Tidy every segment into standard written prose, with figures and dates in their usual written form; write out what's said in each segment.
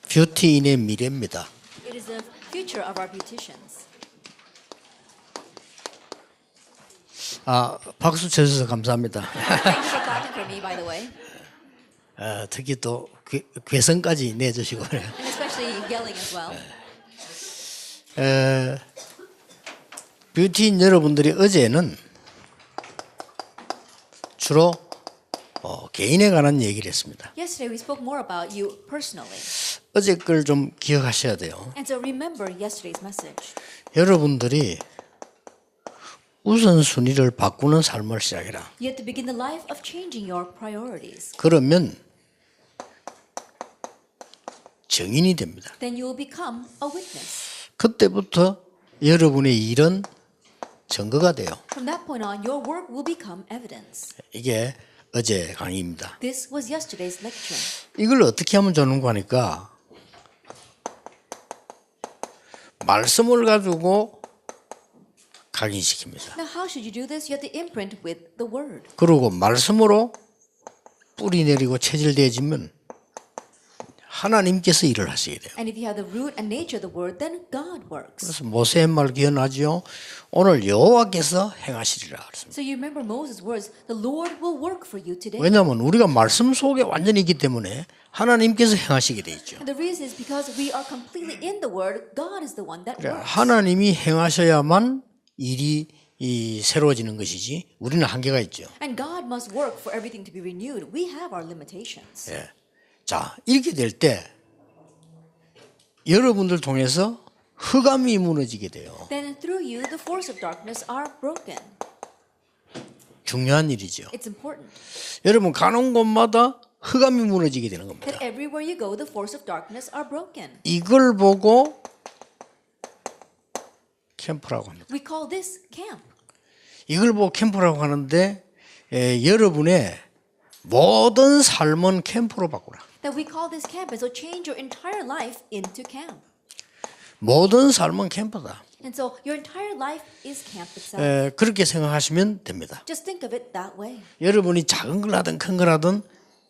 뷰티인의 미래입니다. It is the future of our beauticians. 박수 쳐주셔서 감사합니다. Thanks for clapping for me, by the way, 특히 또 괴성까지 내주시고 그래요. and especially yelling as well. 뷰티인 여러분들이 어제는 주로 개인에 관한 얘기를 했습니다. Yesterday we spoke more about you personally, 어제 걸 좀 기억하셔야 돼요. and so remember yesterday's message. 여러분들이 우선순위를 바꾸는 삶을 시작해라. You have to begin the life of changing your priorities. 그러면 증인이 됩니다. Then you will become a witness. 그때부터 여러분의 일은 증거가 돼요. From that point on, your work will become evidence. 이게 어제 강의입니다. This was yesterday's lecture. 이걸 어떻게 하면 좋는가 하니까 말씀을 가지고 각인시킵니다. Now, how should you do this? You have to imprint with the word. 그리고 말씀으로 뿌리 내리고 체질되어지면 하나님께서 일을 하시게 돼요. And if you have the root and nature of the word, then God works. 그래서 모세의 말 기억나죠? 오늘 여호와께서 행하시리라 그랬습니다. So you remember Moses' words, the Lord will work for you today. 왜냐하면 우리가 말씀 속에 완전히 있기 때문에 하나님께서 행하시게 돼 있죠. And the reason is because we are completely in the word, God is the one that works. 하나님이 행하셔야만 일이 새로워지는 것이지 우리는 한계가 있죠. And God must work for everything to be renewed. We have our limitations. 자, 이렇게 될 때 여러분들 통해서 흑암이 무너지게 돼요. Then through you, the force of darkness are broken. 중요한 일이죠. It's important 여러분 가는 곳마다 흑암이 무너지게 되는 겁니다. that everywhere you go, the force of darkness are broken. 이걸 보고 캠프라고 합니다. We call this camp. 이걸 보고 캠프라고 하는데 여러분의 모든 삶은 캠프로 바꾸라. That we call this camp, and so change your entire life into camp. 모든 삶은 캠프다. And so your entire life is camp itself. 그렇게 생각하시면 됩니다. Just think of it that way. 여러분이 작은 걸 하든 큰 걸 하든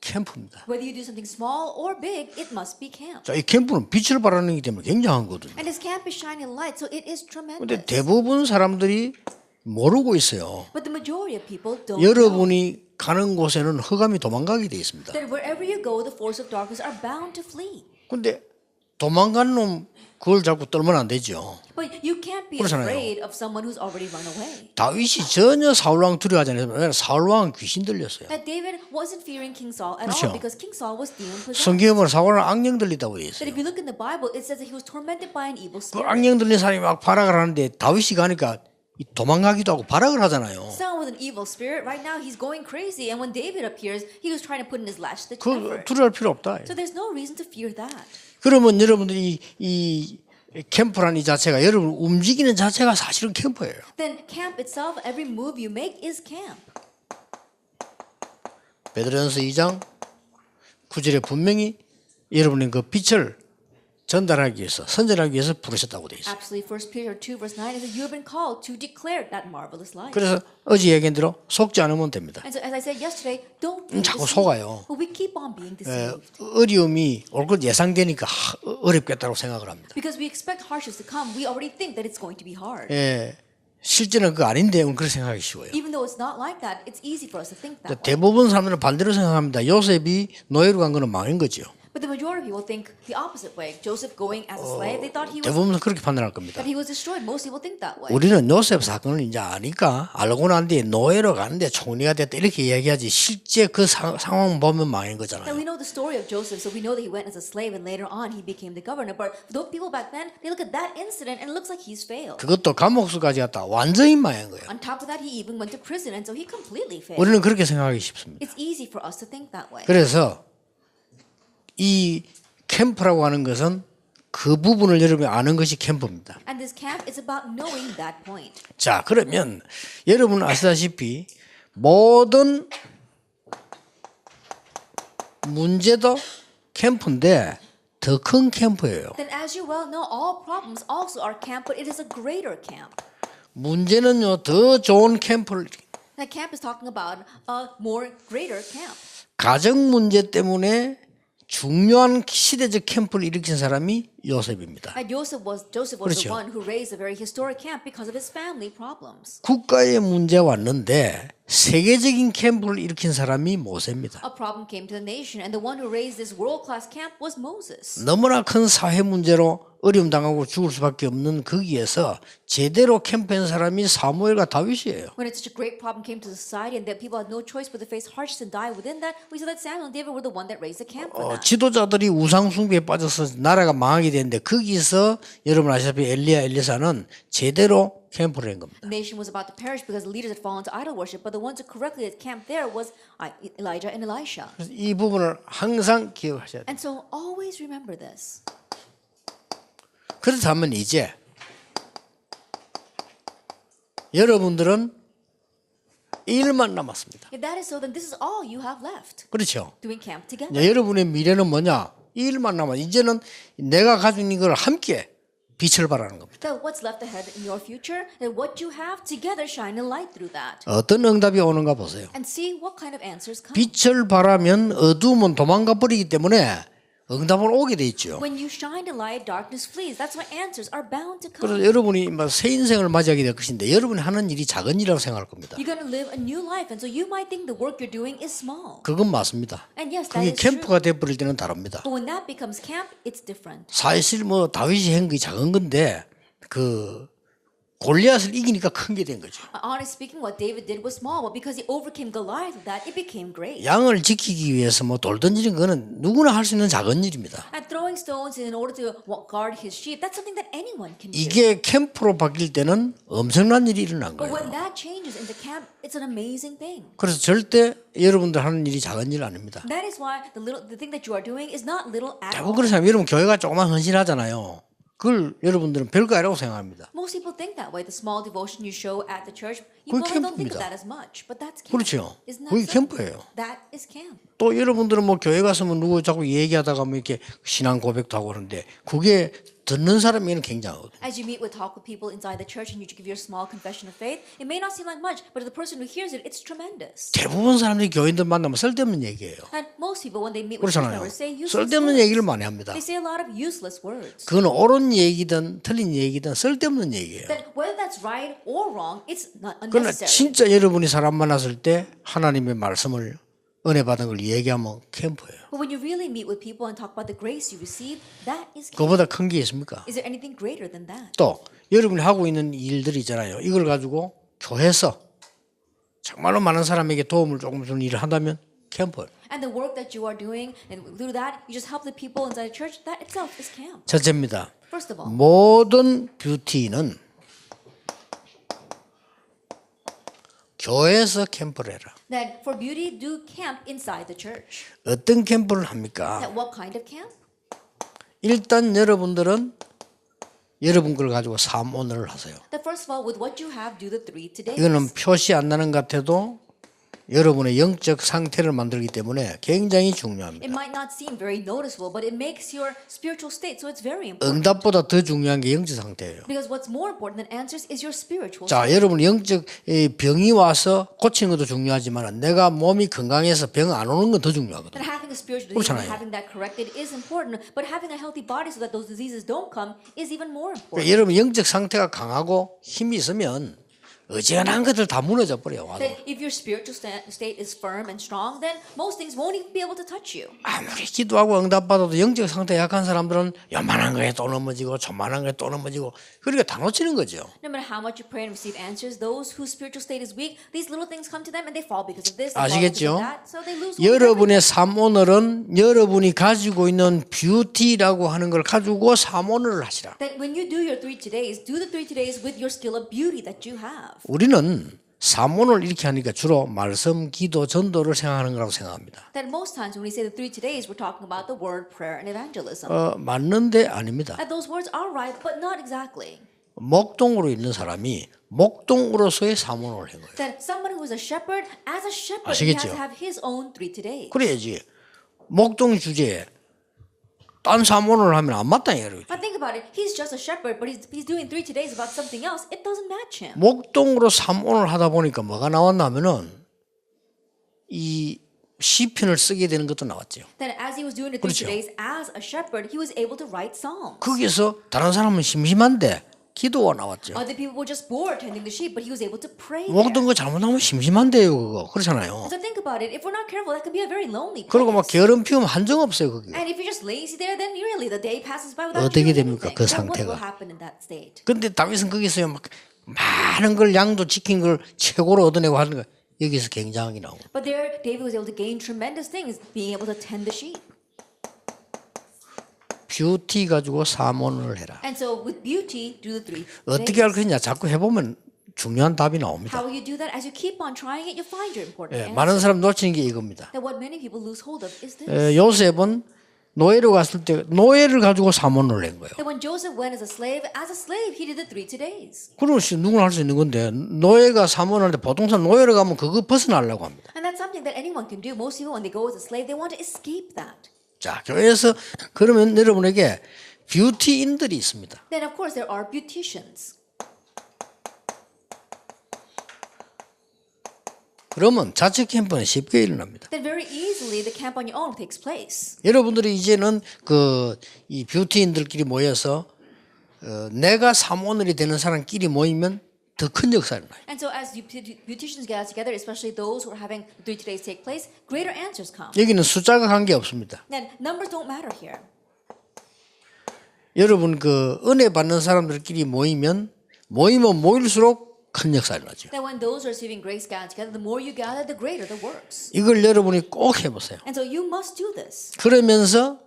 캠프입니다. Whether you do something small or big, it must be camp. 자, 이 캠프는 빛을 발하는 기 때문에 굉장한 거거든요. And this camp is shining light, so it is 근데 tremendous. 대부분 사람들이 모르고 있어요. But the majority of people don't know 여러분이 가는 곳에는 흑암이 도망가게 돼 있습니다. that wherever you go, the force of darkness are bound to flee. 근데 도망간 놈 그걸 자꾸 떨면 안 되죠. But you can't be 그렇잖아요. afraid of someone who's already run away. 다윗이 전혀 사울왕 두려워하지 않았어요. 왜냐하면 사울왕은 귀신 들렸어요. That David wasn't fearing King Saul at 그렇죠. all because King Saul was demon possessed. 성경에 보면 사울은 악령 들리다고 되어 That 있어요. if you look in the Bible, it says that he was tormented by an evil 그 spirit. 악령 들린 사람이 막 발악을 하는데 다윗이 가니까 도망가기도 하고 발악을 하잖아요. Someone with an evil spirit, right now he's going crazy. And when David appears, he was trying to put in his last ditch 그 effort. 두려워할 필요 없다. So there's no reason to fear that. 그러면 여러분들이 이 캠프라는 이 자체가 여러분 움직이는 자체가 사실은 캠프예요. Then camp itself, every move you make is camp. 베드로전서 2장 9절에 분명히 여러분의 그 빛을 전달하기 위해서 선전하기 위해서 부르셨다고 돼 있어요. Absolutely, 1 Peter 2 verse 9 is that you have been called to declare that marvelous light. 그래서 어제 얘기한 대로 속지 않으면 됩니다. And so, as I said yesterday, don't be 자꾸 deceived. 속아요. But we keep on being deceived. 어려움이 올 것 예상되니까 어렵겠다고 생각을 합니다. Because we expect hardships to come, we already think that it's going to be hard. 실제는 그거 아닌데 그렇게 생각하기 쉬워요. Even though it's not like that, it's easy for us to think that way. 대부분 사람들은 반대로 생각합니다. 요셉이 노예로 간 거는 망한 거죠. But the majority of people think the opposite way. Joseph going as a slave, they thought 대부분 그렇게 판단할 겁니다. that he was destroyed. Most people think that way. 우리는 요셉 사건을 이제 아니까 알고 난 뒤에 노예로 가는데 총리가 됐다 이렇게 얘기하지 실제 그 상황 보면 망한 Now 거잖아요. we know the story of Joseph, so we know that he went as a slave and later on he became the governor. But those people back then, they look at that incident and it looks like he's failed. 그것도 감옥수까지 갔다 완전히 망한 거예요. On top of that, he even went to prison, and so he completely failed. 우리는 그렇게 생각하기 쉽습니다. It's easy for us to think that way. 그래서 이 캠프라고 하는 것은 그 부분을 여러분이 아는 것이 캠프입니다. And this camp is about knowing that point. 자, 그러면 여러분은 아시다시피 모든 문제도 캠프인데 더 큰 캠프예요. Then as you well know, all problems also are camp, but it is a greater camp. 문제는요 더 좋은 캠프를 That camp is talking about a more greater camp. 가정 문제 때문에 중요한 시대적 캠프를 일으킨 사람이 요셉입니다. And Joseph was the 그렇죠. one who raised a very historic camp because of his family problems. 국가의 문제가 왔는데 세계적인 캠프를 일으킨 사람이 모세입니다. A problem came to the nation, and the one who raised this world-class camp was Moses. 너무나 큰 사회 문제로 어려움 당하고 죽을 수밖에 없는 거기에서 제대로 캠프한 사람이 사무엘과 다윗이에요. When it's such a great problem came to society and that people had no choice but to face hardships and die within that, we saw that Samuel and David were the one that raised the camp for that. 지도자들이 우상 숭배에 빠져서 나라가 망하게 되는데 거기서 여러분 아시다시피 엘리야 엘리사는 제대로 캠프를 한 겁니다. The nation was about to perish because the leaders had fallen to idol worship, but the ones who correctly had camped there was Elijah and Elisha. 그래서 이 부분을 항상 기억하셔야 돼요. And so always remember this. 그렇다면 이제 여러분들은 일만 남았습니다. If that is so, then this is all you have left, 그렇죠? doing camp together. 이제 여러분의 미래는 뭐냐? 이 일만 남아. 이제는 내가 가지고 있는 걸 함께 빛을 발하는 겁니다. That what's left ahead in your future, and what you have together shine a light through that. 어떤 응답이 오는가 보세요. And see what kind of answers come. 빛을 발하면 어두움은 도망가 버리기 때문에 응답은 오게 돼 있죠. When you shine a light, darkness flees. That's why answers are bound to come. 그래서 여러분이 새 인생을 맞이하게 될 것인데 여러분이 하는 일이 작은 일이라고 생각할 겁니다. You're going to live a new life, and so you might think the work you're doing is small. 그건 맞습니다. And yes, 그게 that is true. 캠프가 돼버릴 때는 다릅니다. But when that becomes camp, it's different. 사실 뭐 다윗이 한 게 작은 건데 그 골리앗을 이기니까 큰 게 된 거죠. Honestly speaking, what David did was small, but because he overcame Goliath with that, it became great. 양을 지키기 위해서 뭐 돌 던지는 거는 누구나 할 수 있는 작은 일입니다. And throwing stones in order to guard his sheep, that's something that anyone can do. 이게 캠프로 바뀔 때는 엄청난 일이 일어난 But 거예요. when that changes into camp, it's an amazing thing. 그래서 절대 여러분들 하는 일이 작은 일 아닙니다. That is why the thing that you are doing is not little at all. 대부분 그런 사람 여러분 교회가 조그만 헌신하잖아요. 그걸 여러분들은 별거 아니라고 생각합니다. Most people think that way. The small devotion you show at the church, 그게 you probably don't think 캠프입니다. of that as much. But that's camp. 그렇죠. Isn't that 그게 so? 캠프예요. That is camp. 또 여러분들은 뭐 교회 가서 뭐 누구 자꾸 얘기하다가 뭐 이렇게 신앙 고백도 하고 그러는데 그게 듣는 사람에게는 굉장하거든요. As you meet with talk with people inside the church and you give your small confession of faith, it may not seem like much, but to the person who hears it, it's tremendous. 대부분 사람들이 교인들 만나면 쓸데없는 얘기예요. And most people, when they meet with church 그렇잖아요. members, say useless 쓸데없는 words. 얘기를 많이 합니다. They say a lot of useless words. 그건 옳은 얘기든 틀린 얘기든 쓸데없는 얘기예요. That whether that's right or wrong, it's not 그러나 unnecessary. 진짜 여러분이 사람 만났을 때 하나님의 말씀을 은혜 받은 걸 얘기하면 캠프예요. But when you really meet with people and talk about the grace you receive, that is camp. 그거보다 큰 게 있습니까? Is there anything greater than that? 또 여러분이 하고 있는 일들이 있잖아요. 이걸 가지고 교회에서 정말로 많은 사람에게 도움을 조금 주는 일을 한다면 캠프예요. And the work that you are doing, and through that, you just help the people inside the church, that itself is camp. 첫째입니다. First of all, 모든 뷰티는 교회에서 캠프를 해라. that for beauty, do camp inside the church. 어떤 캠프를 합니까? That what kind of camp? 일단 여러분들은 여러분 걸 가지고 삶 오늘을 하세요. That first of all, with what you have, do the 3 today. 이거는 표시 안 나는 것 같아도 여러분의 영적 상태를 만들기 때문에 굉장히 It 중요합니다. might not seem very noticeable, but it makes your spiritual state, so it's very important. 응답보다 더 중요한 게 영적 상태예요. Because what's more important than answers is your spiritual 자, state. 여러분 영적 병이 와서 고치는 것도 중요하지만 내가 몸이 건강해서 병 안 오는 건 더 중요하거든요. That having a spiritual disease and 그렇잖아요. having that corrected is important, but having a healthy body so that those diseases don't come is even more important. 그러니까 여러분 영적 상태가 강하고 힘이 있으면 어지간한 것들 다 무너져 버려요. 와도. That if your spiritual state is firm and strong, then most things won't even be able to touch you. 아무리 기도하고 응답받아도 영적 상태 약한 사람들은 요만한 거에 또 넘어지고 조만한 거에 또 넘어지고 그러니까 다 놓치는 거죠. No matter how much you pray and receive answers, those whose spiritual state is weak, these little things come to them and they fall because of this, they fall because 아시겠죠? of that, so they lose hold of everything. 여러분의 삶 오늘은 여러분이 가지고 있는 뷰티라고 하는 걸 가지고 삶 오늘을 하시라. That when you do your 3 todays, do the 3 todays with your skill of beauty that you have. 우리는 삶 오늘 이렇게 하니까 주로 말씀, 기도, 전도를 생각하는 거라고 생각합니다. That most times when we say the 3 todays, we're talking about the word, prayer, and evangelism. 맞는데 아닙니다. And those words are right, but not exactly. 목동으로 있는 사람이 목동으로서의 삶 오늘을 한 거예요. That someone who is a shepherd, as a shepherd, he 아시겠죠? has to have his own 3 todays. 그래야지 목동 주제에 딴 삶 오늘을 하면 안 맞다 이거예요. But think about it. He's just a shepherd, but he's doing 3 todays about something else. It doesn't match him. 목동으로 삶 오늘 하다 보니까 뭐가 나왔냐면은 이 시편을 쓰게 되는 것도 나왔죠. Then as he was doing the 그렇죠. 3 days as a shepherd, he was able to write psalms. 거기서 다른 사람은 심심한데 기도가 나왔죠. Other people were just bored tending the sheep, but he was able to pray 모든 there. 거 잘못하면 심심한데요, 그거. 그렇잖아요. So think about it. If we're not careful, that can be a very lonely place. 그리고 막 게으름 피우면 한정 없어요, 거기. And if you're just lazy there, then really the day passes by without 어떻게 doing 됩니까, anything. 그 Then what 상태가? will happen in that state? 근데 다윗은 거기서 막 많은 걸 양도 지킨 걸 최고로 얻어내고 하는 거 여기서 굉장하게 나오고. But there, David was able to gain tremendous things, being able to tend the sheep. 뷰티 가지고 사모를 해라. And so with beauty, do the 3 어떻게 days. 할 거냐 자꾸 해보면 중요한 답이 나옵니다. How will you do that? As you keep on trying it, you find your important 예, answer. 많은 사람 놓치는 게 이겁니다. That what many people lose hold of is this. 요셉은 노예로 갔을 때 노예를 가지고 사모를 낸 거예요. That when Joseph went as a slave, he did the 3 days. 그럼 누구나 할 수 있는 건데 노예가 사모하는데 보통 사람 노예로 가면 그거 벗어나려고 합니다. And that's something that anyone can do. Most people, when they go as a slave, they want to escape that. 자, 교회에서 그러면 여러분에게 뷰티인들이 있습니다. Then, of course, there are beauticians. 그러면 자체 캠프는 쉽게 일어납니다. Then very easily the camp on your own takes place. 여러분들이 이제는 이 뷰티인들끼리 모여서 내가 사모늘이 되는 사람끼리 모이면 더 큰 역사를 나요. And so as beauticians gather together, especially those who are having the 3 days take place, greater answers come. 여기는 숫자가 관계 없습니다. Then numbers don't matter here. 여러분 은혜 받는 사람들끼리 모이면 모일수록 큰 역사를 나죠. That when those receiving grace gather together, the more you gather, the greater the works. 이걸 여러분이 꼭 해보세요. And so you must do this. 그러면서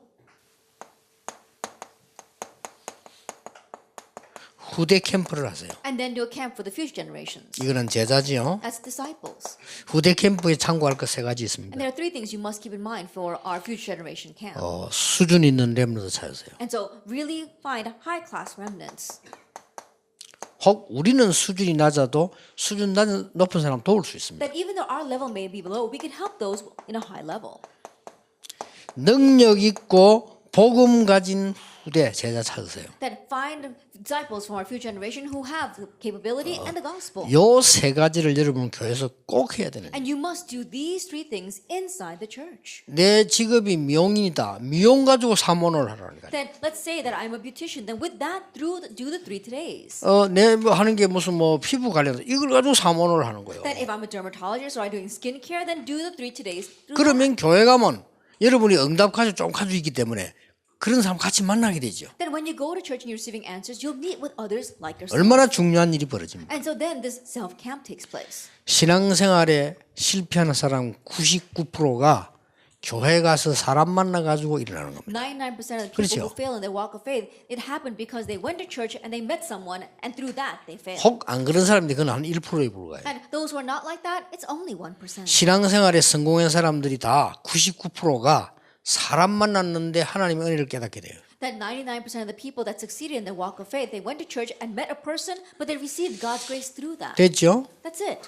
후대 캠프를 하세요. And then do a camp for the future generations 이거는 제자지요. as disciples. 후대 캠프에 참고할 것 3가지 있습니다. And there are 3 things you must keep in mind for our future generation camp. 수준 있는 렘너도 찾으세요. And so really find high class remnants. 혹 우리는 수준이 낮아도 수준 높은 사람 도울 수 있습니다. That even though our level may be below, we can help those in a high level. 능력 있고 복음 가진 후대 제자 찾으세요. That find disciples from our future generation who have the capability and the gospel. 요 3가지를 여러분 교회에서 꼭 해야 되는 거예요. And you must do these 3 things inside the church. 내 직업이 미용인이다. 미용 가지고 사모를 하라는 거예요. Then let's say that I'm a beautician. Then with that, do the 3 days. 내 하는 게 무슨 피부 관련 이걸 가지고 사모를 하는 거예요. That if I'm a dermatologist or I'm doing skincare, then do the 3 days. 그러면 교회 가면 여러분이 응답 가지고 좀 가지고 있기 때문에 그런 사람 같이 만나게 되죠. Then when you go to church and you're receiving answers, you'll meet with others like yourself. 얼마나 중요한 일이 벌어집니다. And so then this self camp takes place. 신앙생활에 실패하는 사람 99%가 교회 가서 사람 만나 가지고 일어나는 겁니다. 99% of the people 그렇죠. who fail in their walk of faith, it happened because they went to church and they met someone, and through that they failed. 혹 안 그런 사람인데 그건 한 1%에 불과해요. And those who are not like that, it's only 1%. 신앙생활에 성공한 사람들이 다 99%가 사람 만났는데 하나님의 은혜를 깨닫게 돼요. That 99% of the people that succeeded in their walk of faith, they went to church and met a person, but they received God's grace through that. 됐죠? That's it.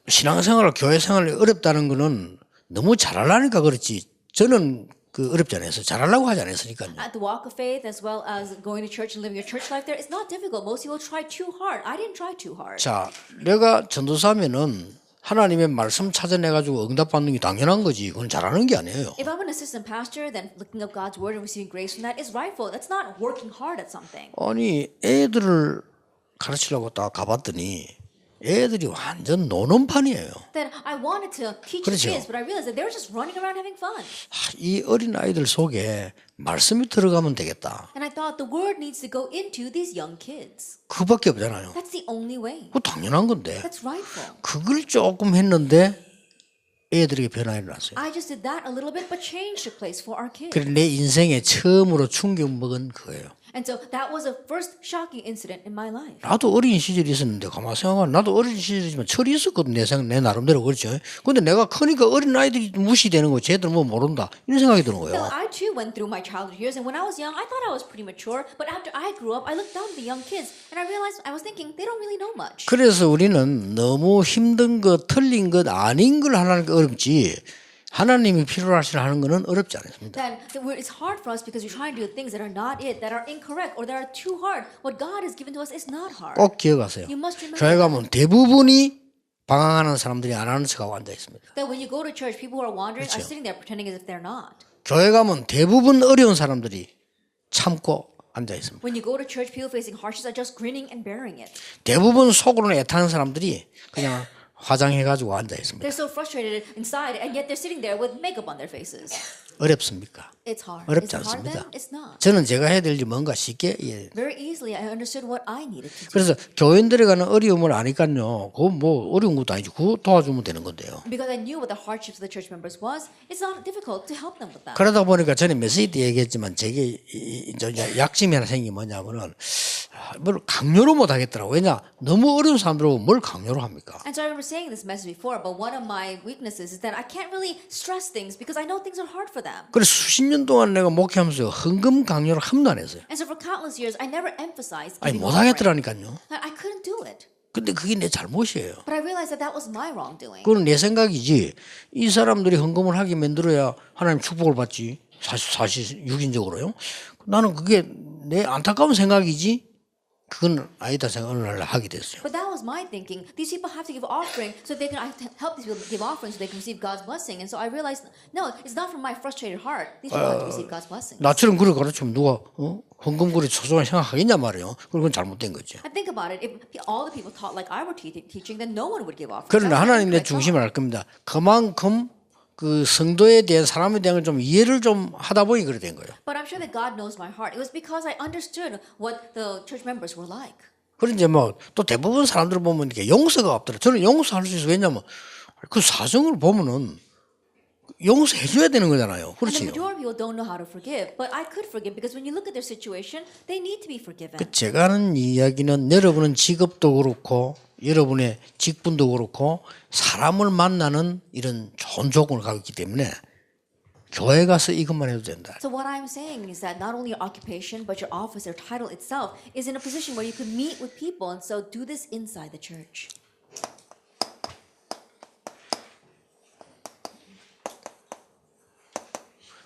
신앙생활, 교회생활이 어렵다는 거는 너무 잘하려니까 그렇지. 저는 어렵지 않아서 잘하려고 하지 않았으니까요. At the walk of faith, as well as going to church and living your church life there, it's not difficult. Most people try too hard. I didn't try too hard. 자, 내가 전도사면은 하나님의 말씀 찾아내가지고 응답받는 게 당연한 거지. 그건 잘하는 게 아니에요. If I'm an assistant pastor, then looking up God's word and receiving grace from that is rightful. That's not working hard at something. 아니 애들을 가르치려고 딱 가봤더니 애들이 완전 노는 판이에요. Then I wanted to teach the 그렇죠. kids, but I realized that they were just running around having fun. 이 어린 아이들 속에 말씀이 들어가면 되겠다. And I thought the word needs to go into these young kids. 그밖에 없잖아요. That's the only way. 그거 당연한 건데 That's rightful. 그걸 조금 했는데 애들에게 변화가 일어났어요. I just did that a little bit, but change took place for our kids. 그래서 내 인생에 처음으로 충격 먹은 그거예요. And so that was the first shocking incident in my life. 나도 어린 시절이 있었는데 가만 생각하면 나도 어린 시절이지만 철이 있었거든 내 나름대로 그렇죠. 근데 내가 크니까 어린 아이들이 무시되는 거 쟤들 뭐 모른다 이런 생각이 드는 So 거예요. I too went through my childhood years, and when I was young, I thought I was pretty mature. But after I grew up, I looked down at the young kids, and I realized I was thinking they don't really know much. 그래서 우리는 너무 힘든 것, 틀린 것, 아닌 걸 하는 게 어렵지 하나님이 필요로 하시는 거는 어렵지 않습니다. Then it's hard for us because we're trying to do things that are not it, that are incorrect, or that are too hard. What God has given to us is not hard. 꼭 기억하세요. You must remember 교회 가면 대부분이 방황하는 사람들이 안 하는 척하고 앉아 있습니다. That when you go to church, people who are wandering are 그렇죠. sitting there pretending as if they're not. 교회 가면 대부분 어려운 사람들이 참고 앉아 있습니다. When you go to church, people facing hardships are just grinning and bearing it. 대부분 속으로는 애타는 사람들이 그냥 화장해가지고 앉아 있습니다. They're so frustrated inside, and yet they're sitting there with makeup on their faces. 어렵습니까? It's hard. 어렵지 Is it hard 않습니다. then? It's not. 저는 제가 해야 될 일이 뭔가 쉽게 이해해요. Very easily, I understood what I needed to do. 그래서 교인들에 가는 어려움을 아니까요. 그거 뭐 어려운 것도 아니지. 그거 도와주면 되는 건데요. Because I knew what the hardships of the church members was, it's not difficult to help them with that. 그러다 보니까 전에 메시지 때 얘기했지만 제게 이제 약점이 하나 생긴 게 뭐냐면은 뭘 강요로 못 하겠더라고. 왜냐 너무 어려운 사람들하고 뭘 강요로 합니까? And so I remember saying this message before, but one of my weaknesses is that I can't really stress things because I know things are hard for them. 그래서 수십 년 동안 내가 목회하면서 헌금 강요를 한 번도 안 했어요. And so for countless years, I never emphasized 아니 giving 못 offering. 하겠더라니까요. I couldn't do it. 근데 그게 내 잘못이에요. But I realized that that was my wrongdoing. 그건 내 생각이지. 이 사람들이 헌금을 하게 만들어야 하나님 축복을 받지. 사실 육인적으로요. 나는 그게 내 안타까운 생각이지. 그건 아니다 생각 어느 날 하게 됐어요. But that was my thinking. These people have to give offering so they can I help these people give offering so they can receive God's blessing. And so I realized, no, it's not from my frustrated heart. These people have to receive God's blessing. 나처럼 그걸 가르치면 누가 헌금 그래 소중한 생각하겠냐 말이에요. 그건 잘못된 거죠. And think about it. If all the people taught like I were teaching, then no one would give offerings. 그러나 That's 하나님 내 incorrect 중심을 thought. 알 겁니다. 그만큼 그 성도에 대한 사람에 대한 걸 좀 이해를 좀 하다 보니 그래 된 거예요. But I'm sure that God knows my heart. It was because I understood what the church members were like. 그런 이제 뭐 또 대부분 사람들 보면 이게 용서가 없더라. 저는 용서할 수 있어요. 왜냐면 그 사정을 보면은 용서해 줘야 되는 거잖아요. And the 그렇지요. majority of people don't know how to forgive. But I could forgive because when you look at their situation, they need to be forgiven. 그 제가 하는 이야기는 여러분은 직업도 그렇고 여러분의 직분도 그렇고 사람을 만나는 이런 좋은 조건을 갖고 있기 때문에 교회 가서 이것만 해도 된다. So what I'm saying is that not only your occupation, but your office or title itself is in a position where you can meet with people, and so do this inside the church.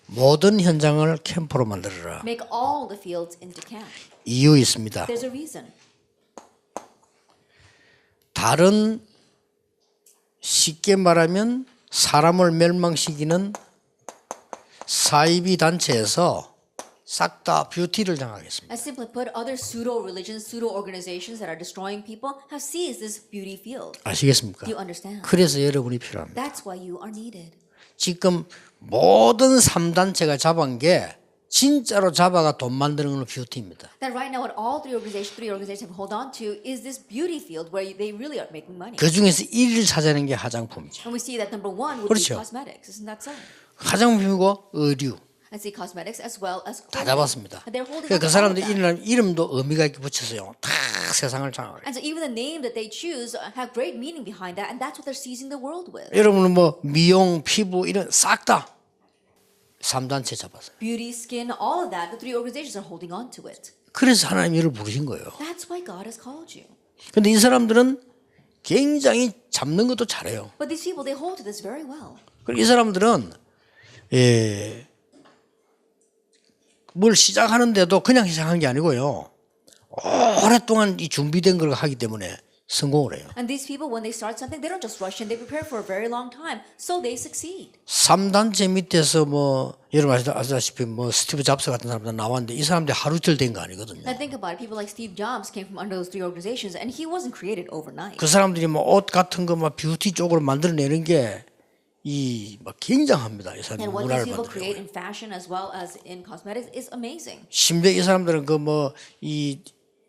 모든 현장을 캠프로 만들어라. Make all the fields into camp. 이유 있습니다. There's a reason. 다른 쉽게 말하면 사람을 멸망시키는 사이비 단체에서 싹 다 뷰티를 당하겠습니다. As simply put, other pseudo religions, pseudo organizations that are destroying people have seized this beauty field. 아시겠습니까? Do you understand? 그래서 여러분이 필요합니다. That's why you are needed. 지금 모든 3단체가 잡은 게 진짜로 잡아가 돈 만드는 건 뷰티입니다. That right now, what all three organizations have hold on to is this beauty field where they really are making money. 그 중에서 1위를 차지하는 게 화장품이죠. And we see that number one would 그렇죠. be cosmetics. Isn't that so? 화장품이고 의류 I see cosmetics as well as 다 clothing. 잡았습니다. And they're holding 그 on to all of 사람들 that. 이름도 의미가 있게 붙였어요. 다 세상을 장악해요. And so even the name that they choose have great meaning behind that, and that's what they're seizing the world with. 여러분은 뭐 미용, 피부 이런 싹 다 3단체 잡았어요. Beauty, skin, all of that, the three organizations are holding on to it. 그래서 하나님이 이를 부르신 거예요. That's why God has called you. 근데 이 사람들은 굉장히 잡는 것도 잘해요. But these people, they hold to this very well. 그리고 이 사람들은 뭘 시작하는데도 그냥 시작한 게 아니고요. 오랫동안 이 준비된 걸 하기 때문에 성공을 해요. And these people, when they start something, they don't just rush in, they prepare for a very long time, so they succeed. 3단체 밑에서 뭐 여러분 아시다시피 뭐 스티브 잡스 같은 사람들 나왔는데 이 사람들이 하루 이틀 된 거 아니거든요. And think about it, people like Steve Jobs came from under those three organizations, and he wasn't created overnight. 그 사람들이 뭐 옷 같은 거 막 뷰티 쪽으로 만들어내는 게 이 막 굉장합니다. 이 사람들 And what 문화를 these people create 만들고 in fashion as well as in cosmetics is amazing. 심지어 이 사람들은 그 뭐 이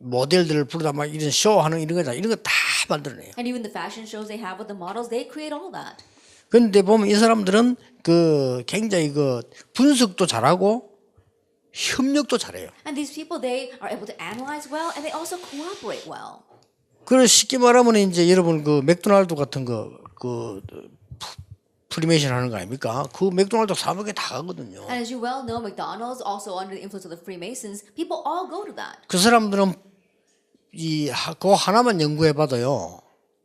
모델들을 부르다 막 이런 쇼하는 이런 거다 이런 거 다 만들어내요. And even the fashion shows they have with the models, they create all that. 그런데 보면 이 사람들은 그 굉장히 그 분석도 잘하고 협력도 잘해요. And these people, they are able to analyze well, and they also cooperate well. 그래서 쉽게 말하면 이제 여러분 그 맥도날드 같은 그 프리메이션 하는 거 아닙니까? 그 맥도날드 사무국에 다 가거든요. And as you well know, McDonald's, also under the influence of the Freemasons, people all go to that. 그 사람들은 그 하나만 연구해봐도요.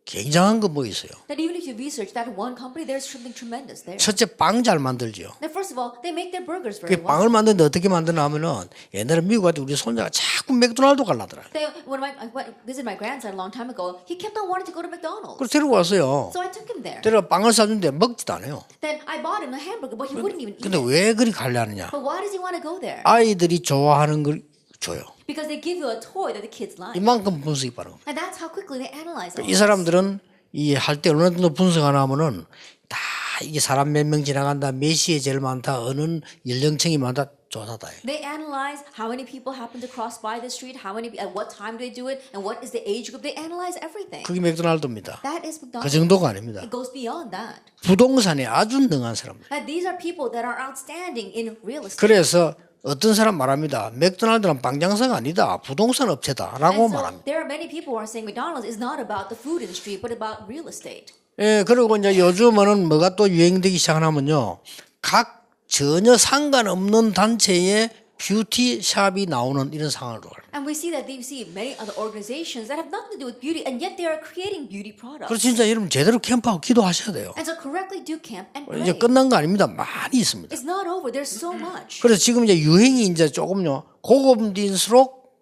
굉장한 거 뭐 있어요. That even if you research that one company, there's something tremendous there. 첫째 빵 잘 만들죠. That first of all, they make their burgers 그 very well. 빵을 만드는데 어떻게 만드나 하면은 옛날에 미국 갔을 때 우리 손자가 자꾸 맥도날드 갈라더라. When I went visited my grandson a long time ago, he kept on wanting to go to McDonald's. 그래서 데리고 왔어요. So I took him there. 데려가 빵을 사준데 먹지도 않아요. Then I bought him a hamburger, but he wouldn't even eat 근데 it. 왜 그리 갈려하느냐? But why does he want to go there? 아이들이 좋아하는 걸 줘요. Because they give you a toy that the kids like. 이만큼 분석이 빠른 겁니다. And that's how quickly they analyze all 이 this. 사람들은 이 할 때 어느 정도 분석하나 하면은 다 이게 사람 몇 명 지나간다, 몇 시에 제일 많다, 어느 연령층이 많다 조사다. They analyze how many people happen to cross by the street, at what time do they do it, and what is the age group. They analyze everything. 그게 맥도날드입니다. That is 그 McDonald's. 정도가 아닙니다. It goes beyond that. 부동산에 아주 능한 사람들. And these are people that are outstanding in real estate. 그래서 어떤 사람 말합니다. 맥도날드는 빵 장사가 아니다. 부동산 업체다라고 And so 말합니다. there are many people who are saying McDonald's is not about the food industry, but about real estate. 예, 그리고 이제 요즘은 뭐가 또 유행되기 시작하냐면요. 각 전혀 상관없는 단체의 뷰티 샵이 나오는 이런 상황으로 가요. And we see that they see many other organizations that have nothing to do with beauty, and yet they are creating beauty products. 그래서 진짜 여러분 제대로 캠프하고 기도하셔야 돼요. And so correctly do camp and pray. 이제 끝난 거 아닙니다. 많이 있습니다. It's not over. There's so much. 그래서 지금 이제 유행이 이제 조금요 고급일수록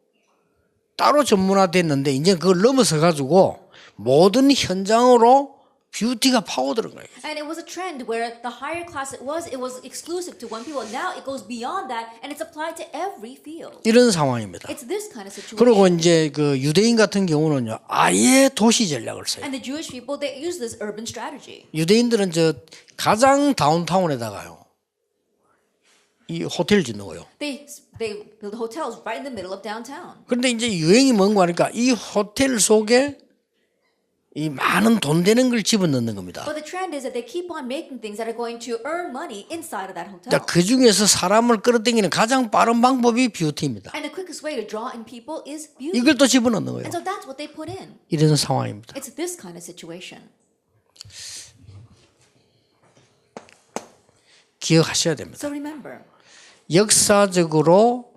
따로 전문화됐는데 이제 그걸 넘어서 가지고 모든 현장으로 뷰티가 파고드는 거예요. And it was a trend where the higher class it was exclusive to one people. Now it goes beyond that, and it's applied to every field. 이런 상황입니다. It's this kind of situation. 그리고 이제 그 유대인 같은 경우는요 아예 도시 전략을 써요. And the Jewish people, they use this urban strategy. 유대인들은 저 가장 다운타운에다가요 이 호텔 짓는 거예요. They build hotels right in the middle of downtown. 그런데 이제 유행이 뭔가 하니까 이 호텔 속에 이 많은 돈 되는 걸 집어넣는 겁니다. But the trend is that they keep on making things that are going to earn money inside of that hotel. 자, 그 중에서 사람을 끌어당기는 가장 빠른 방법이 뷰티입니다. And the quickest way to draw in people is beauty. 이걸 또 집어넣는 거예요. And so that's what they put in. 이런 상황입니다. It's this kind of situation. 기억하셔야 됩니다. So remember, 역사적으로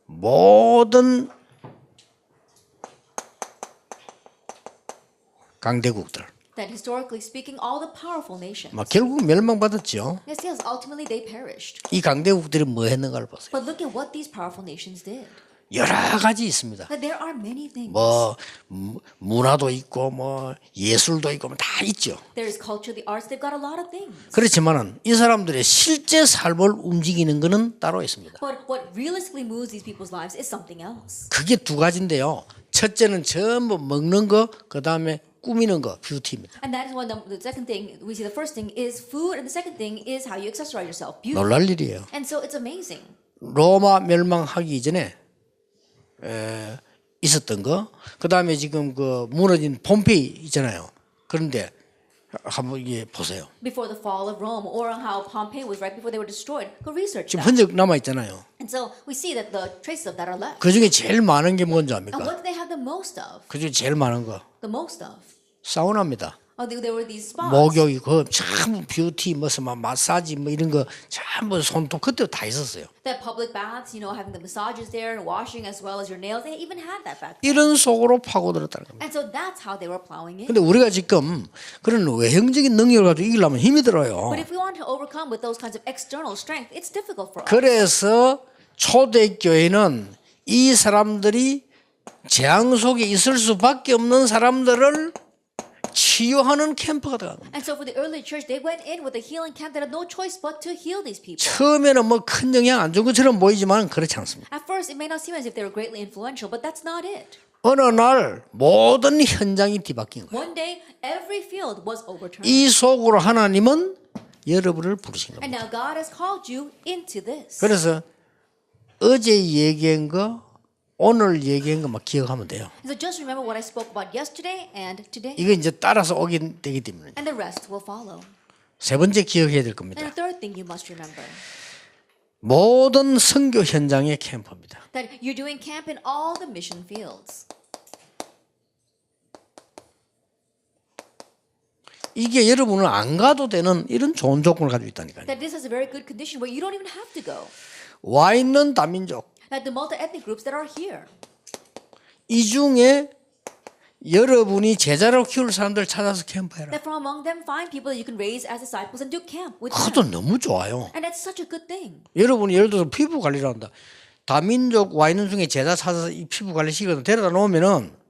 모든 강대국들 that historically speaking, all the powerful nations, 막 결국 멸망받았죠. yes, ultimately they perished. 이 강대국들이 뭐 했는가를 보세요. But look at what these powerful nations did. 여러 가지 있습니다. That there are many things. 뭐 문화도 있고 뭐 예술도 있고 뭐 다 있죠. There is culture, the arts, they've got a lot of things. 그렇지만은 이 사람들의 실제 삶을 움직이는 것은 따로 있습니다. But what realistically moves these people's lives is something else. 그게 두 가지인데요. 첫째는 전부 먹는 거, 그 다음에 꾸미는 거, 뷰티입니다. And that is one. The second thing we see. The first thing is food, and the second thing is how you accessorize yourself. Beauty. 놀랄 일이에요. And so it's amazing. 로마 멸망하기 전에 있었던 거, 그 다음에 지금 그 무너진 폼페이 있잖아요. 그런데 한번 이게 보세요. Before the fall of Rome, or how Pompeii was right before they were destroyed. Go research 지금 that. 흔적 남아 있잖아요. And so we see that the traces of that are left. 그 중에 제일 많은 게 뭔지 And 압니까? what do they have the most of? 그 중에 제일 많은 거 The most of? 사우나입니다. Oh, there were these spas. 목욕이 그 참 뷰티 무슨 막 마사지 뭐 이런 거 전부 손톱 그때 다 있었어요. That public baths, having the massages there and washing as well as your nails. They even had that back then. 이런 속으로 파고들었다는 겁니다. And so that's how they were plowing in. 근데 우리가 지금 그런 외형적인 능력을 가지고 이기려면 힘이 들어요. But if we want to overcome with those kinds of external strength, it's difficult for us. 그래서 초대교회는 이 사람들이 재앙 속에 있을 수밖에 없는 사람들을 치유하는 캠프가 들어간 겁니다. And so for the early church, they went in with a healing camp that had no choice but to heal these people. 처음에는 뭐 큰 영향 안 준 것처럼 보이지만 그렇지 않습니다. At first, it may not seem as if they were greatly influential, but that's not it. 어느 날 모든 현장이 뒤바뀐 거예요. One day, every field was overturned. 이 속으로 하나님은 여러분을 부르신 And 겁니다. now God has called you into this. 그래서 어제 얘기한 거 오늘 얘기한 거 막 기억하면 돼요. So just remember what I spoke about yesterday and today, 이거 이제 따라서 오게 되기 때문에 and the rest will follow. 세 번째 기억해야 될 And 겁니다. the third thing you must remember, 모든 선교 현장의 캠프입니다. that you're doing camp in all the mission fields. 이게 여러분은 안 가도 되는 이런 좋은 조건을 가지고 있다니까요. That this has a very good condition where you don't even have to go. 와 있는 다민족 That the multi-ethnic groups that are here, 이 중에 여러분이 제자로 키울 사람들 찾아서 캠프해라. That from among them find people that you can raise as disciples and do camp with 그것도 them. 너무 좋아요. And that's such a good thing. 여러분이 예를 들어서 피부 관리를 한다. 다민족 와 있는 중에 제자 찾아서 이 피부 관리 시거든 데려다 놓으면은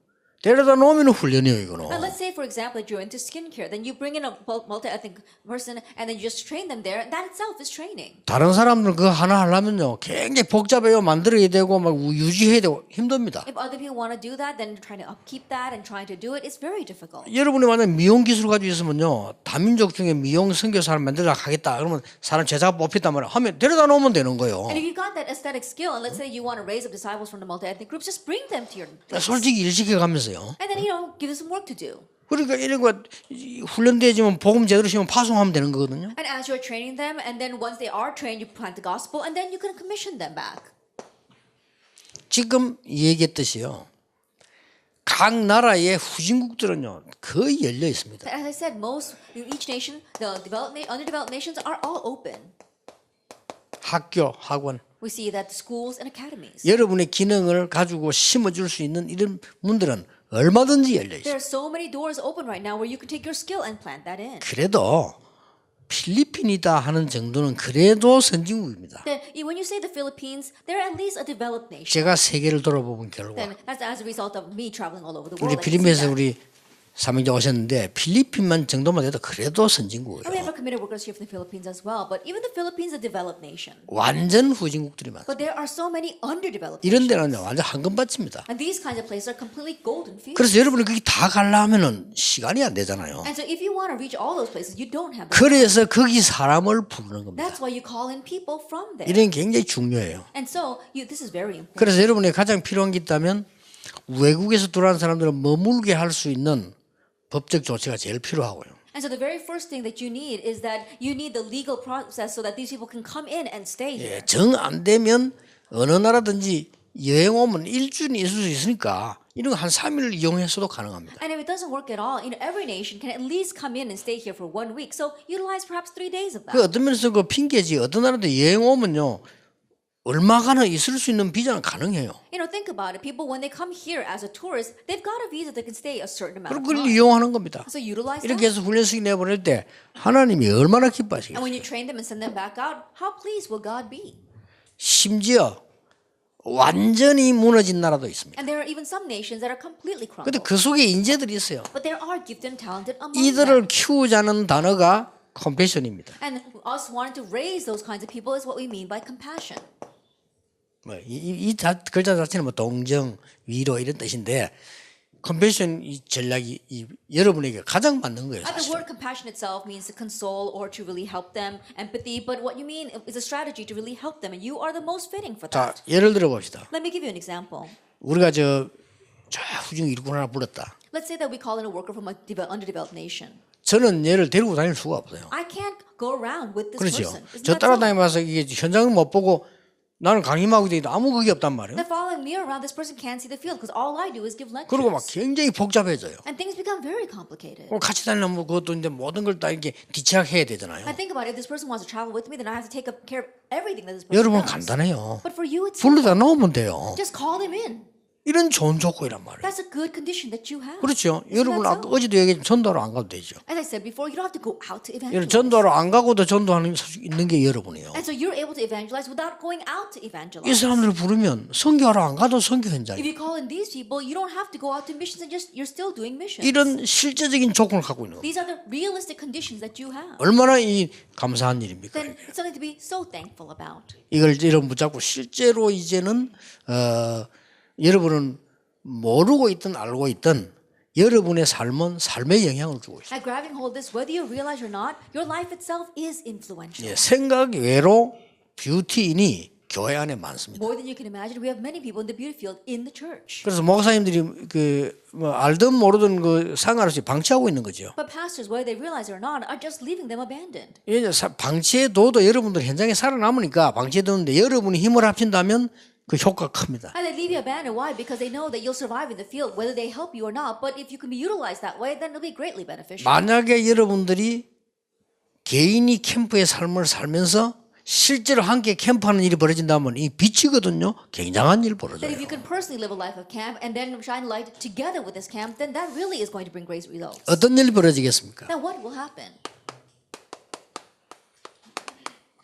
훈련이에요 이거는. And let's say, for example, that you're into skincare, then you bring in a multi-ethnic person and then you just train them there. That itself is training. 다른 사람들은 그거 하나 하려면요 굉장히 복잡해요. 만들어야 되고 막 유지해야 되고 힘듭니다. If other people want to do that, then trying to upkeep that and trying to do it is very difficult. 여러분이 만약 미용 기술 가지고 있으면요 다민족 중에 미용 선교사를 만들어 가겠다 그러면 사람 제자가 뽑혔단 말이야 하면 데려다 놓으면 되는 거예요. And if you've got that aesthetic skill, and let's say you want to raise up disciples from the multi-ethnic groups, just bring them to your place. 솔직히 일시켜 가면서요. And then, give them some work to do. 그러니까 이런 거 훈련되지면 복음 제대로 시면 파송하면 되는 거거든요. And as you're training them, and then once they are trained, you plant the gospel, and then you can commission them back. 지금 얘기했듯이요. 각 나라의 후진국들은요 거의 열려 있습니다. As I said, each nation, the underdeveloped nations are all open. 학교, 학원. We see that the schools and academies. 여러분의 기능을 가지고 심어줄 수 있는 이런 문들은 얼마든지 열려 There 있어요. are so many doors open right now where you can take your skill and plant that in. 그래도 필리핀이다 하는 정도는 그래도 선진국입니다. Then when you say the Philippines, they're at least a developed nation. 제가 세계를 돌아보본 결과 Then that's as a result of me traveling all over the 우리 world. I can see 필리핀에서 that. 우리 사명자 오셨는데 필리핀만 정도만 돼도 그래도 And we 선진국이에요. have our committed workers here from the Philippines as well. But even the Philippines is a developed nation. 완전 후진국들이 많아요. But there are so many underdeveloped 이런 nations. 데는 완전 황금밭입니다. And these kinds of places are completely golden fields. 그래서 여러분이 거기 다 가려면은 시간이 안 되잖아요. And so if you want to reach all those places, you don't have the 그래서 거기 사람을 부르는 겁니다. That's why you call in people from there. 이런 게 굉장히 중요해요. And so this is very important. 그래서 여러분이 가장 필요한 게 있다면 외국에서 들어온 사람들은 머물게 할 수 있는 법적 조치가 제일 필요하고요. And so the very first thing that you need is that you need the legal process so that these people can come in and stay here. 정 안 되면 어느 나라든지 여행 오면 일주일이 있을 수 있으니까 이런 거 한 3일 이용해서도 가능합니다. And if it doesn't work at all, every nation can at least come in and stay here for 1 week. So utilize perhaps 3 days of that. 그 어떤 면에서 그 핑계지 어떤 나라도 여행 오면요 얼마가나 있을 수 있는 비자는 가능해요. Think about it. People, when they come here as a tourist, they've got a visa that can stay a certain amount 그리고 of 그걸 time. 이용하는 겁니다. So utilize 이렇게 that. 해서 훈련식 내보낼 때 하나님이 얼마나 기뻐하시겠어요. And when you train them and send them back out, how pleased will God be? 심지어 완전히 무너진 나라도 있습니다. And there are even some nations that are completely 근데 crumbled. 그 속에 인재들이 있어요. But there are gifted and talented among 이들을 them. 키우자는 단어가 컴패션입니다. And us wanting to raise those kinds of people is what we mean by compassion. 글자 자체는 뭐 동정, 위로 이런 뜻인데 컴패션 이 전략이 여러분에게 가장 맞는 거예요. The 사실. word compassion itself means to console or to really help them, empathy. But what you mean is a strategy to really help them, and you are the most fitting for 자, that. 예를 들어 봅시다. Let me give you an example. 우리가 저 후중 일꾼 하나 불렀다. Let's say that we call in a worker from a underdeveloped nation. 저는 얘를 데리고 다닐 수가 없어요. I can't go around with this 그렇죠. person. Isn't 저 that so? 따라다니면서 이게 현장을 못 보고 나는 강의하고 있는데 아무 그게 없단 말이에요. They're following me around. This person can't see the field because all I do is give 그리고 막 lectures. 굉장히 복잡해져요. And things become very complicated. 그럼 같이 다니려면 그것도 이제 모든 걸 다 이렇게 뒤치락해야 되잖아요. I think about it. If this person wants to travel with me, then I have to take care of everything that this person 여러분 does. 간단해요. But for you, it's 불러다 놓으면 돼요. just call them in. 이런 좋은 조건이란 말이에요. That's a good condition that you have. 그렇죠. Isn't 여러분 that 아까 so? 어제도 얘기했지만 전도하러 안 가도 되죠. As I said before, you don't have to go out to 여러분 evangelize. 전도하러 안 가고도 전도하는 수 있는 게 여러분이에요. And so you're able to evangelize without going out to 이 evangelize. 사람들을 부르면 선교하러 안 가도 선교 If 현장이에요. you call in these people, you don't have to go out to missions and you're still doing missions. 이런 실제적인 조건을 갖고 있는 거예요. These are the realistic conditions that you have. 얼마나 이 감사한 일입니까? Then it's something to be so thankful about. 이걸 여러분 붙잡고 실제로 이제는 여러분은 모르고 있든 알고 있든 여러분의 삶은 삶에 영향을 주고 있어요. At grabbing hold of this, whether you realize or not, your life itself is influential. 예, 생각 외로 뷰티인이 교회 안에 많습니다. More than you can imagine, we have many people in the beauty field in the church. 그래서 목사님들이 뭐 알든 모르든 그 상관없이 방치하고 있는 거죠. But pastors, whether they realize it or not, are just leaving them abandoned. 이제 방치해둬도 여러분들 현장에 살아남으니까 방치해두는데 여러분이 힘을 합친다면 그 효과가 큽니다. And they leave you abandoned. Why? Because they know that you'll survive in the field, whether they help you or not. But if you can be utilized that way, then it'll be greatly beneficial. 만약에 여러분들이 개인이 캠프의 삶을 살면서 실제로 함께 캠프하는 일이 벌어진다면 이 빛이거든요. 굉장한 일이 That 벌어져요. if you can personally live a life of camp and then shine light together with this camp, then that really is going to bring great results. 어떤 일이 벌어지겠습니까? Now what will happen?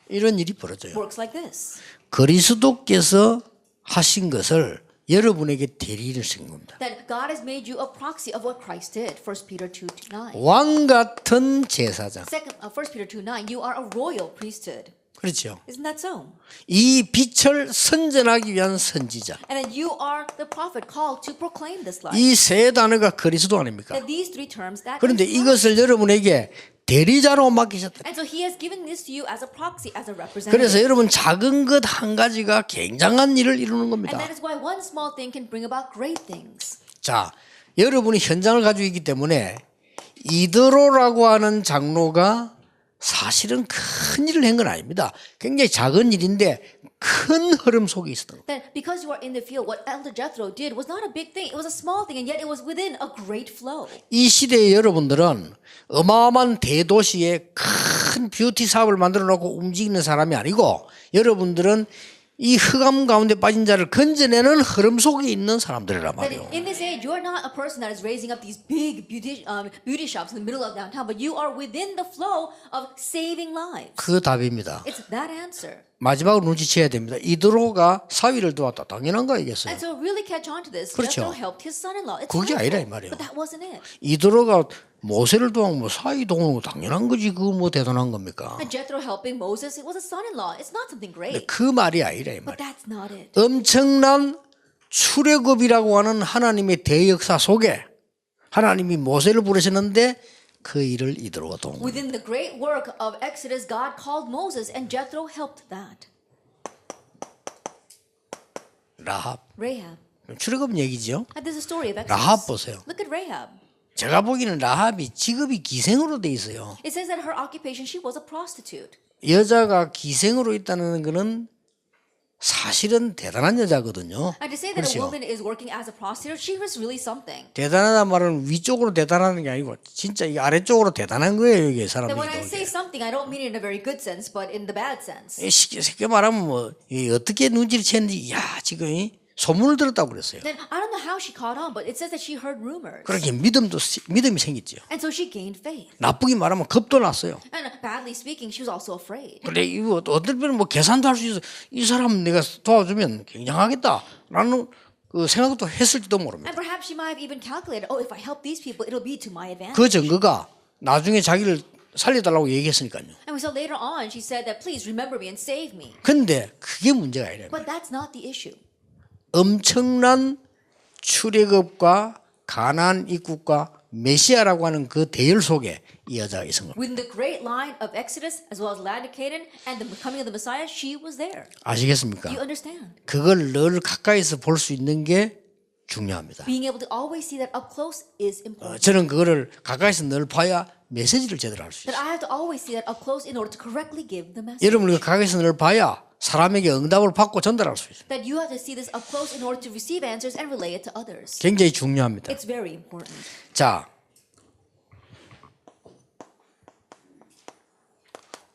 이런 일이 벌어져요. Works like this. 그리스도께서 하신 것을 여러분에게 대리를 쓴 겁니다. That God has made you a proxy of what Christ did. 1 Peter 2:9. 왕 같은 제사장. 1 Peter 2:9. You are a royal priesthood. 그렇죠. Isn't that so? 이 빛을 선전하기 위한 선지자. And that you are the prophet called to proclaim this light. 이 세 단어가 그리스도 아닙니까? That these three terms that. 그런데 is Christ. 이것을 여러분에게 대리자로 맡기셨다. And so He has given this to you as a proxy, as a representative. 그래서 여러분 작은 것 한 가지가 굉장한 일을 이루는 And 겁니다. that is why one small thing can bring about great things. 자, 여러분이 현장을 가지고 있기 때문에 이드로라고 하는 장로가 사실은 큰 일을 한 건 아닙니다. 굉장히 작은 일인데 큰 흐름 속에 있었던 거예요. That because you are in the field, what Elder Jethro did was not a big thing. It was a small thing, and yet it was within a great flow. 이 시대의 여러분들은 어마어마한 대도시에 큰 뷰티 사업을 만들어 놓고 움직이는 사람이 아니고 여러분들은 이 흑암 가운데 빠진 자를 건져내는 흐름 속에 있는 사람들이란 That 말이에요. in this age, you are not a person that is raising up these big beauty shops in the middle of downtown, but you are within the flow of saving lives. 그 답입니다. It's that answer. 마지막으로 눈치채야 됩니다. 이드로가 사위를 도왔다. 당연한 거 아니겠어요? And so really catch on to this. 그렇죠. Jethro helped his son-in-law. It's 그게 아니라 이 wonderful. 말이에요. But that wasn't it. 이드로가 모세를 도와고 뭐 사위 도우는 거 당연한 거지. 그거 뭐 대단한 겁니까? And Jethro helping Moses, it was a son-in-law. It's not something great. 그 말이 아니라 이 But 말이에요. that's not it. 엄청난 출애굽이라고 하는 하나님의 대역사 속에 하나님이 모세를 부르셨는데 그 일을 이드로가 도운 거예요. Within the great work of Exodus, God called Moses, and Jethro helped that. 라합. Rahab. 출애굽 얘기죠. And this is a story of Exodus. 라합 보세요. Look at Rahab. 제가 보기에는 라합이 직업이 기생으로 돼 있어요. It says that her occupation, she was a prostitute. 여자가 기생으로 있다는 거는 사실은 대단한 여자거든요. And to say that a 그렇죠. woman is working as a prostitute, she was really something. 대단하다는 말은 위쪽으로 대단한 게 아니고 진짜 이 아래쪽으로 대단한 거예요. 이게 That when I say 사람들이. something, I don't mean it in a very good sense, but in the bad sense. 쉽게 말하면 뭐 어떻게 눈치를 챘는지 야 지금 소문을 들었다고 그랬어요. Then I don't know how she caught on, but it says that she heard rumors. 그렇게 믿음이 생겼죠. And so she gained faith. 나쁘게 말하면 겁도 났어요. And badly speaking, she was also afraid. 근데 이거 어떨 때는 뭐 계산도 할 수 있어. 이 사람 내가 도와주면 굉장하겠다라는 그 생각도 했을지도 모릅니다. And perhaps she might have even calculated, oh, if I help these people, it'll be to my advantage. 그 증거가 나중에 자기를 살려달라고 얘기했으니까요. And so later on, she said that, please remember me and save me. 근데 그게 문제가 아니라 But that's not the issue. 엄청난 출애굽과 가나안 입국과 메시아라고 하는 그 대열 속에 이 여자가 있은 겁니다. Within the great line of Exodus, as well as land of Canaan, and the coming of the Messiah, she was there. 아시겠습니까? You understand? 그걸 늘 가까이서 볼 수 있는 게 중요합니다. Being able to always see that up close is important. 저는 그거를 가까이서 늘 봐야 메시지를 제대로 할 수 That 있어요. I have to always see that up close in order to correctly give the message. 여러분이 가까이서 늘 봐야 사람에게 응답을 받고 전달할 수 있어요. That you have to see this up close in order to receive answers and relay it to others. 굉장히 중요합니다. It's very important. 자,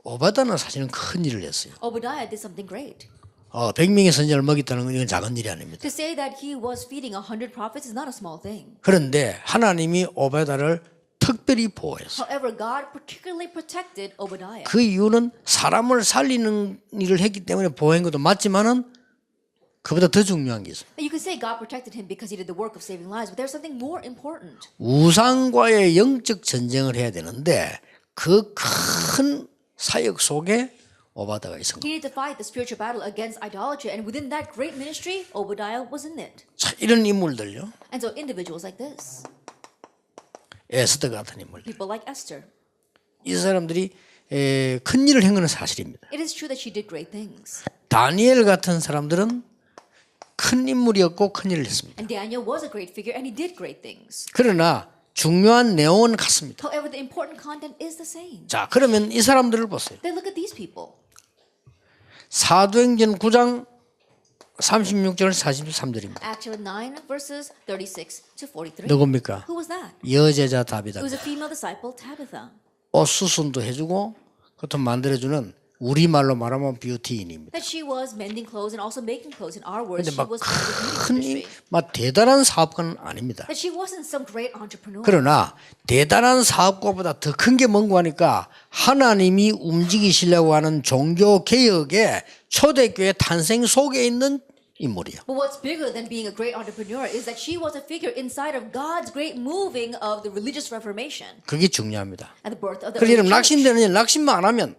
오바다는 사실은 큰 일을 했어요. Obadiah did something great. 100명의 선지자를 먹였다는 건 이건 작은 일이 아닙니다. To say that he was feeding 100 prophets is not a small thing. 그런데 하나님이 오바다를 특별히 보호했어요. However, God particularly protected Obadiah. 그 이유는 사람을 살리는 일을 했기 때문에 보호한 것도 맞지만은 그보다 더 중요한 게 있어요. You could say God protected him because he did the work of saving lives, but there's something more important. 우상과의 영적 전쟁을 해야 되는데 그 큰 사역 속에 오바다가 있었던 거예요. He needed to fight the spiritual battle against idolatry, and within that great ministry, Obadiah was in it. 자, 이런 인물들요. And so individuals like this, 에스더 같은 인물들. people like Esther, 이 사람들이 큰 일을 한 건 사실입니다. it is true that she did great things. 다니엘 같은 사람들은 큰 인물이었고 큰 일을 했습니다. And Daniel was a great figure, and he did great things. 그러나 중요한 내용은 같습니다. However, the important content is the same. 자, 그러면 이 사람들을 보세요. Then look at these people. 사도행전 9장 36절 43절입니다. Acts 9 verses 36 to 43. 누굽니까? Who was that? 여제자 It 다비다. was a female disciple, Tabitha. 옷 수순도 해주고 그것도 만들어주는 우리말로 말하면 뷰티인입니다. That she was mending clothes and also making clothes. In our words, 근데 she 막 was part of the beauty 큰, industry. 막 대단한 사업가는 아닙니다. That she wasn't some great entrepreneur. 그러나 대단한 사업가보다 더 큰 게 뭔가 하니까 하나님이 움직이시려고 하는 종교 개혁의 초대교회 탄생 속에 있는 인물이야. But what's bigger than being a great entrepreneur is that she was a figure inside of God's great moving of the religious reformation 그게 중요합니다. and the birth of the 그래서 early 여러분 church. 낙심되는 일, 낙심만 안 하면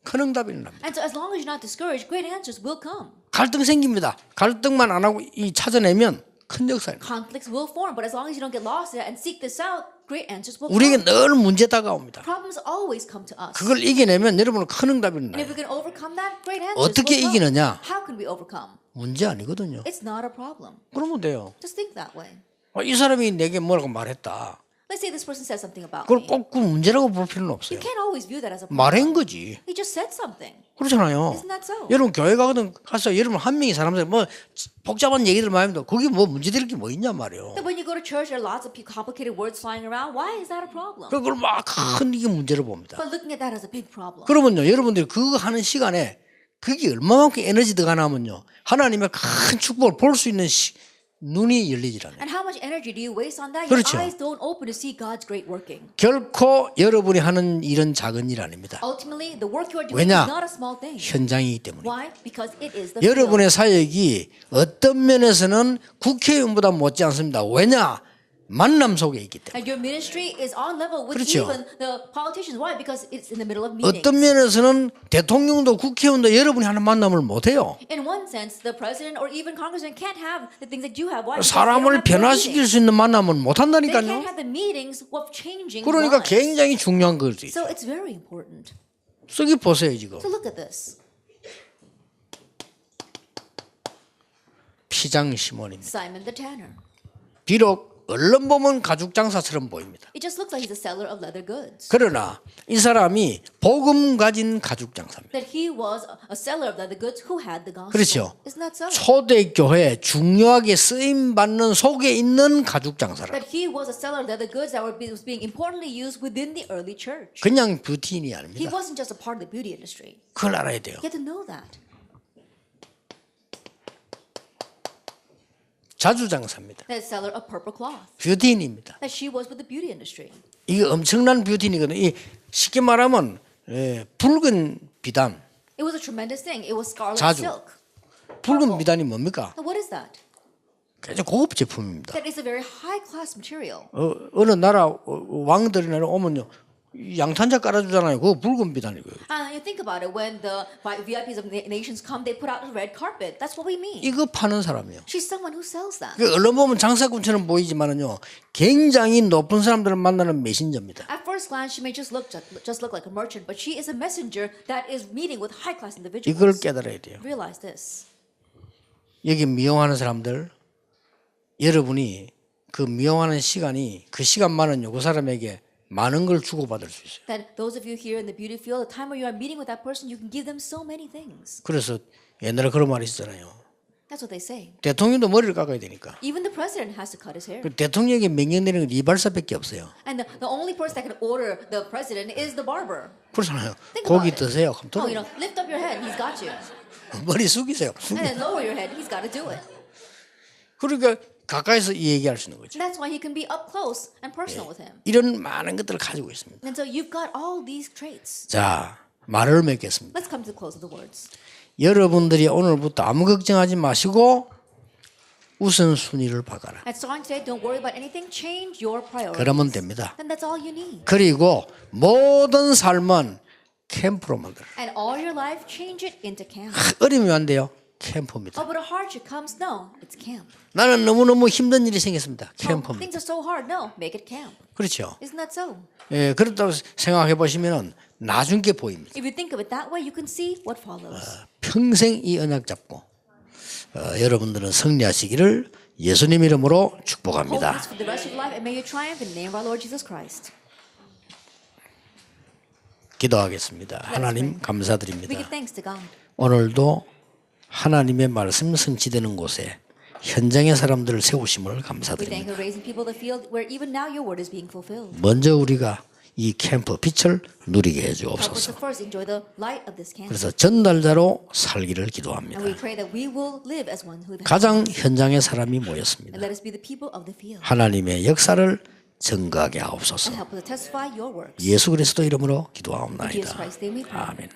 큰 응답이 납니다. And so as long as you're not discouraged, great answers will come. 갈등 생깁니다. 갈등만 안 하고 이 찾아내면 큰 역사입니다. Conflicts will form, but as long as you don't get lost in it and seek this out, great answers will 우리에게 come. 늘 문제 다가옵니다. Problems always come to us. 그걸 이겨내면 여러분은 큰 응답이 And 나요. if we can overcome that, great answers 어떻게 will come. 이기느냐? How can we overcome? 문제 아니거든요. It's not a problem. 그러면 돼요. Just think that way. 이 사람이 내게 뭐라고 말했다. Let's say this person says something about 그걸 me. 꼭 그 문제라고 볼 필요는 You 없어요. can't always view that as a problem. 말한 거지. He just said something. 그렇잖아요. Isn't that so? 여러분 교회 가거든 가서 여러분 한 명이 사람들 뭐 복잡한 얘기들 많이 합니다. 거기 뭐 문제될 게 뭐 있냐 말이에요. That when you go to church, there are lots of complicated words flying around. Why is that a problem? 그걸 막 큰 이게 문제로 봅니다. But looking at that as a big problem. 그러면요 여러분들이 그거 하는 시간에 그게 얼마만큼 에너지 들어가냐면요 하나님의 큰 축복을 볼 수 있는 눈이 열리질 않아요. And how much energy do you waste on that? 그렇죠. Your eyes don't open to see God's great working. 결코 여러분이 하는 일은 작은 일 아닙니다. Ultimately, the work you are doing 왜냐? is not a small thing. 현장이기 때문에. Why? Because it is the field. 여러분의 사역이 어떤 면에서는 국회의원보다 못지 않습니다. 왜냐? 만남 속에 있기 때문에. And your ministry is on level with 그렇죠. even the politicians. Why? Because it's in the middle of meetings. 어떤 면에서는 대통령도 국회의원도 여러분이 하는 만남을 못해요. In one sense, the president or even congressman can't have the things that you have. Why? Because they don't 사람을 have their 변화시킬 meetings. 수 있는 만남은 They can't 못한다니까요. have the meetings of changing 그러니까 lives. 굉장히 중요한 거지. So it's very important. 저기 보세요 지금. So look at this. 피장 시몬입니다. Simon the tanner. 비록 얼른 보면 가죽 장사처럼 보입니다. It just looks like he's a seller of leather goods. 그러나 이 사람이 복음 가진 가죽 장사입니다. That he was a seller of leather goods who had the gospel. 그렇죠. Isn't that so? 초대교회 중요하게 쓰임 받는 속에 있는 가죽 장사라. That he was a seller of leather goods that was being importantly used within the early church. 그냥 뷰티인이 He 아닙니다. wasn't just a part of the beauty industry. 그걸 알아야 돼요. You have to know that. 자주 장사입니다. That seller of purple cloth. 뷰티인입니다. That she was with the beauty industry. 이게 엄청난 뷰티인이거든요. 이 쉽게 말하면 붉은 비단. It was a tremendous thing. It was scarlet 자주. silk. 붉은 비단이 뭡니까? Now what is that? 굉장히 고급 제품입니다. That is a very high class material. 어느 나라 왕들이나 오면요 양탄자 깔아주잖아요. 그거 붉은 비단이고요. And you think about it, when the VIPs of nations come, they put out a red carpet. That's what we mean. 이거 파는 사람이요. She's someone who sells that. 그 언론 보면 장사꾼처럼 보이지만은요 굉장히 높은 사람들을 만나는 메신저입니다. At first glance, she may just look like a merchant, but she is a messenger that is meeting with high class 이걸 individuals. 깨달아야 돼요. Realize this. 여기 미용하는 사람들 여러분이 그 미용하는 시간이 그 시간만은요 그 사람에게 많은 걸 주고받을 수 있어요. That those of you here in the beauty field, the time where you are meeting with that person, you can give them so many things. 그래서 옛날에 그런 말이 있었잖아요. That's what they say. 대통령도 머리를 깎아야 되니까. Even the president has to cut his hair. 그 대통령에게 명령되는 건 이발사밖에 없어요. And the only person that can order the president is the barber. 그렇잖아요. Think 고기 about it. 드세요. Oh, lift up your head, he's got you. 머리 숙이세요. And then lower your head, he's got to do it. 그러니까 가까이서 이 얘기할 수 있는 거죠. That's why he can be up close and personal with him. 이런 많은 것들을 가지고 있습니다. And so you've got all these traits. 자, 말을 맺겠습니다. Let's come to the close of the words. 여러분들이 오늘부터 아무 걱정하지 마시고 우선순위를 박아라. At starting today, don't worry about anything. Change your priorities. 그러면 됩니다. And that's all you need. 그리고 모든 삶은 캠프로 만들어. And all your life, change it into camp. 어려움이 안 돼요. 캠프입니다. Oh, but a hardship comes? No, it's camp. 나는 너무너무 힘든 일이 생겼습니다. Oh, 캠프입니다. things are so hard. No, make it camp. 그렇죠. Isn't that so? 예, 그렇다고 생각해 보시면은 나중 게 보입니다. If you think of it that way, you can see what follows. 평생 이 언약 잡고 여러분들은 승리하시기를 예수님 이름으로 Hope 축복합니다. this for the rest of your life, and may you triumph in the name of our Lord Jesus Christ. 기도하겠습니다. 하나님 We give 감사드립니다. thanks to God. 오늘도 하나님의 말씀 성취되는 곳에 현장의 사람들을 세우심을 We thank 감사드립니다. you for raising people to the field where even now your word is being fulfilled. 먼저 우리가 이 캠프 빛을 누리게 해 Help us 주옵소서. to first enjoy the light of this candle. 그래서 전달자로 살기를 기도합니다. And we pray that we will live as one who 가장 현장의 사람이 and 모였습니다. let us be the people of the field. 하나님의 역사를 증거하게 And 하옵소서. help us to testify your works. 예수 그리스도 이름으로 In Jesus 기도하옵나이다. Christ's name we pray. 아멘.